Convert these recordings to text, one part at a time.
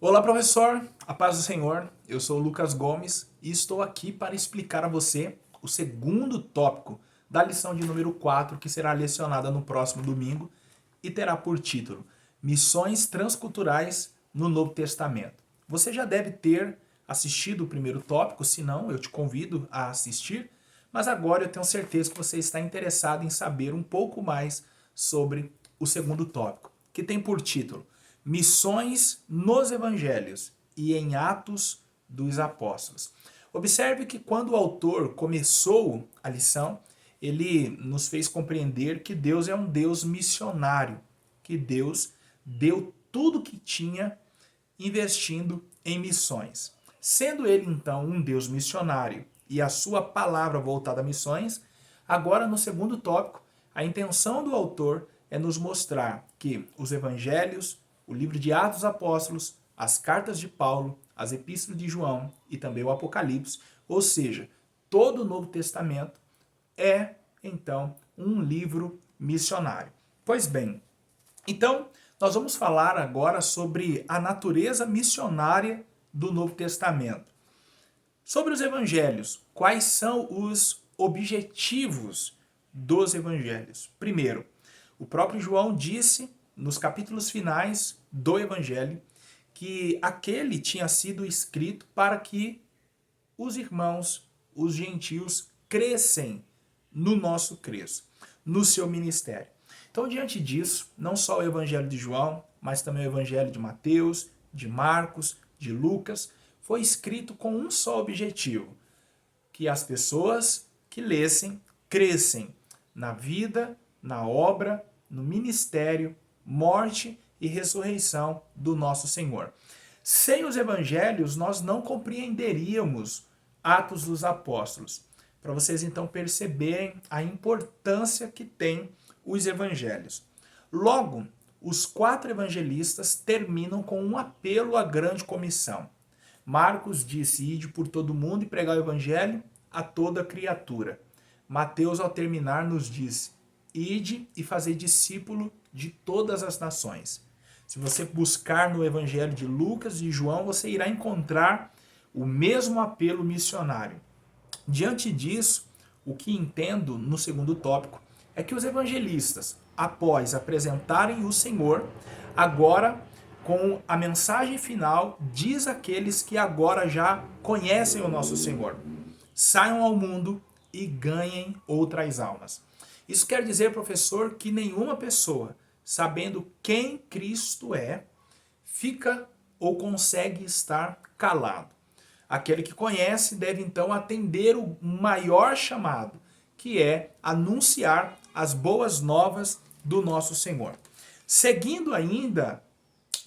Olá, professor. A paz do Senhor. Eu sou o Lucas Gomes e estou aqui para explicar a você o segundo tópico da lição de número 4, que será lecionada no próximo domingo e terá por título Missões Transculturais no Novo Testamento. Você já deve ter assistido o primeiro tópico, se não, eu te convido a assistir, mas agora eu tenho certeza que você está interessado em saber um pouco mais sobre o segundo tópico, que tem por título Missões nos Evangelhos e em Atos dos Apóstolos. Observe que quando o autor começou a lição, ele nos fez compreender que Deus é um Deus missionário, que Deus deu tudo que tinha investindo em missões. Sendo ele então um Deus missionário e a sua palavra voltada a missões, agora no segundo tópico, a intenção do autor é nos mostrar que os evangelhos, o livro de Atos dos Apóstolos, as cartas de Paulo, as epístolas de João e também o Apocalipse, ou seja, todo o Novo Testamento é, então, um livro missionário. Pois bem, então, nós vamos falar agora sobre a natureza missionária do Novo Testamento. Sobre os evangelhos, quais são os objetivos dos evangelhos? Primeiro, o próprio João disse nos capítulos finais do evangelho que aquele tinha sido escrito para que os irmãos, os gentios, crescem no nosso Cristo, no seu ministério. Então, diante disso, não só o Evangelho de João, mas também o Evangelho de Mateus, de Marcos, de Lucas, foi escrito com um só objetivo: que as pessoas que lessem, crescem na vida, na obra, no ministério, morte e ressurreição do nosso Senhor. Sem os evangelhos, nós não compreenderíamos Atos dos Apóstolos. Para vocês então perceberem a importância que tem os evangelhos. Logo, os 4 evangelistas terminam com um apelo à grande comissão. Marcos disse: ide por todo mundo e pregar o evangelho a toda criatura. Mateus, ao terminar, nos diz: ide e fazei discípulo de todas as nações. Se você buscar no evangelho de Lucas e João, você irá encontrar o mesmo apelo missionário. Diante disso, o que entendo no segundo tópico é que os evangelistas, após apresentarem o Senhor, agora com a mensagem final, diz àqueles que agora já conhecem o nosso Senhor: saiam ao mundo e ganhem outras almas. Isso quer dizer, professor, que nenhuma pessoa, sabendo quem Cristo é, fica ou consegue estar calado. Aquele que conhece deve então atender o maior chamado, que é anunciar as boas novas do nosso Senhor. Seguindo ainda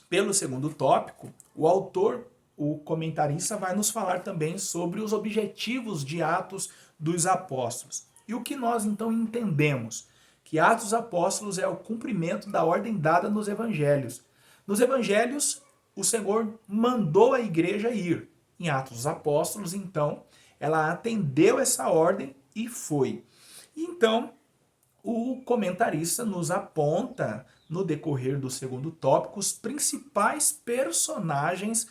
pelo segundo tópico, o autor, o comentarista, vai nos falar também sobre os objetivos de Atos dos Apóstolos. E o que nós então entendemos? Que Atos dos Apóstolos é o cumprimento da ordem dada nos evangelhos. Nos evangelhos, o Senhor mandou a igreja ir. Em Atos dos Apóstolos, então, ela atendeu essa ordem e foi. Então, o comentarista nos aponta, no decorrer do segundo tópico, os principais personagens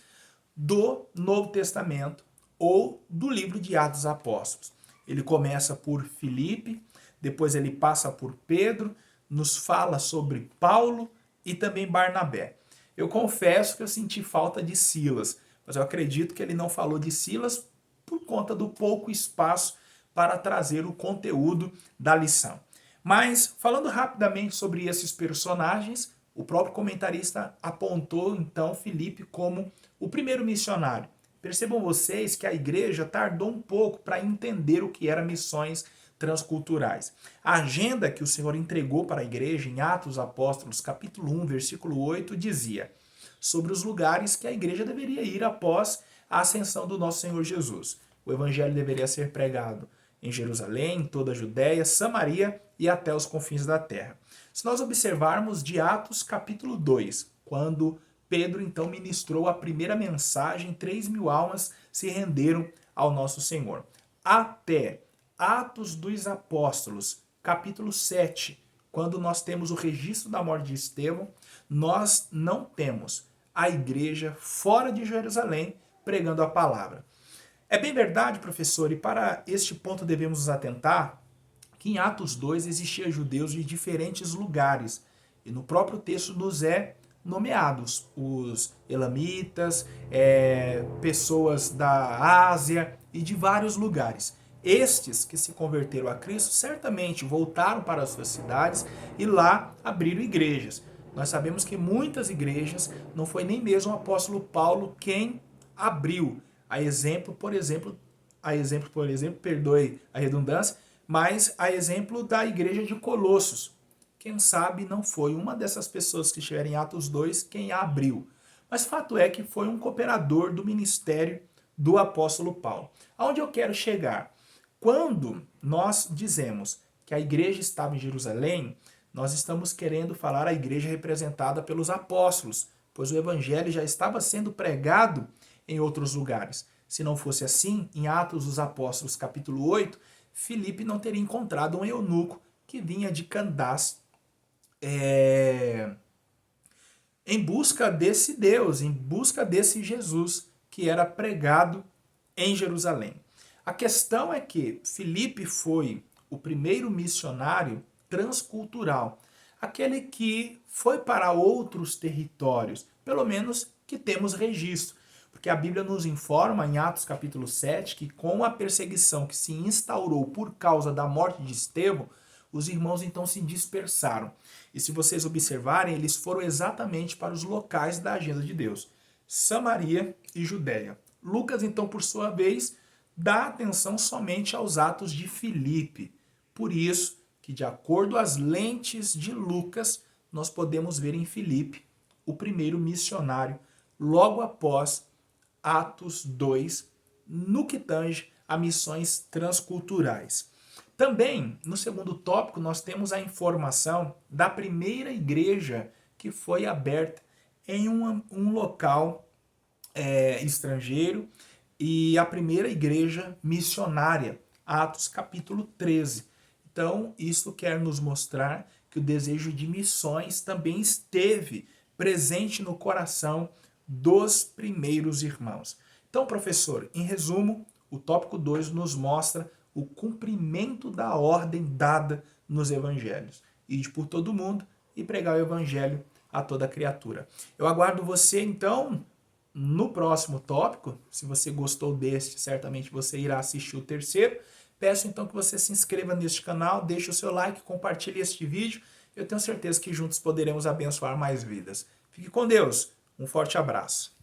do Novo Testamento ou do livro de Atos dos Apóstolos. Ele começa por Filipe, depois ele passa por Pedro, nos fala sobre Paulo e também Barnabé. Eu confesso que eu senti falta de Silas, mas eu acredito que ele não falou de Silas por conta do pouco espaço para trazer o conteúdo da lição. Mas, falando rapidamente sobre esses personagens, o próprio comentarista apontou então Filipe como o primeiro missionário. Percebam vocês que a igreja tardou um pouco para entender o que eram missões transculturais. A agenda que o Senhor entregou para a igreja em Atos dos Apóstolos, capítulo 1, versículo 8, dizia sobre os lugares que a igreja deveria ir após a ascensão do nosso Senhor Jesus. O evangelho deveria ser pregado em Jerusalém, em toda a Judéia, Samaria e até os confins da terra. Se nós observarmos de Atos capítulo 2, quando Pedro então ministrou a primeira mensagem, 3.000 almas se renderam ao nosso Senhor. Até Atos dos Apóstolos, capítulo 7, quando nós temos o registro da morte de Estevão, nós não temos a igreja fora de Jerusalém, pregando a palavra. É bem verdade, professor, e para este ponto devemos nos atentar, que em Atos 2 existiam judeus de diferentes lugares. E no próprio texto nos é nomeados os elamitas, pessoas da Ásia e de vários lugares. Estes que se converteram a Cristo certamente voltaram para as suas cidades e lá abriram igrejas. Nós sabemos que muitas igrejas não foi nem mesmo o apóstolo Paulo quem abriu. Por exemplo, perdoe a redundância, mas a exemplo da igreja de Colossos. Quem sabe não foi uma dessas pessoas que estiverem em Atos 2 quem a abriu. Mas fato é que foi um cooperador do ministério do apóstolo Paulo. Aonde eu quero chegar? Quando nós dizemos que a igreja estava em Jerusalém, nós estamos querendo falar a igreja representada pelos apóstolos, pois o evangelho já estava sendo pregado em outros lugares. Se não fosse assim, em Atos dos Apóstolos, capítulo 8, Filipe não teria encontrado um eunuco que vinha de Candace em busca desse Deus, em busca desse Jesus que era pregado em Jerusalém. A questão é que Filipe foi o primeiro missionário transcultural, aquele que foi para outros territórios, pelo menos que temos registro. Porque a Bíblia nos informa em Atos capítulo 7 que com a perseguição que se instaurou por causa da morte de Estevão, os irmãos então se dispersaram. E se vocês observarem, eles foram exatamente para os locais da agenda de Deus: Samaria e Judéia. Lucas, então, por sua vez, dá atenção somente aos atos de Filipe. Por isso que, de acordo às lentes de Lucas, nós podemos ver em Filipe o primeiro missionário logo após Atos 2, no que tange a missões transculturais. Também, no segundo tópico, nós temos a informação da primeira igreja que foi aberta em um local estrangeiro e a primeira igreja missionária, Atos capítulo 13. Então, isso quer nos mostrar que o desejo de missões também esteve presente no coração dos primeiros irmãos. Então, professor, em resumo, o tópico 2 nos mostra o cumprimento da ordem dada nos evangelhos. Ide por todo mundo e pregar o evangelho a toda criatura. Eu aguardo você, então, no próximo tópico. Se você gostou deste, certamente você irá assistir o terceiro. Peço, então, que você se inscreva neste canal, deixe o seu like, compartilhe este vídeo. Eu tenho certeza que juntos poderemos abençoar mais vidas. Fique com Deus. Um forte abraço.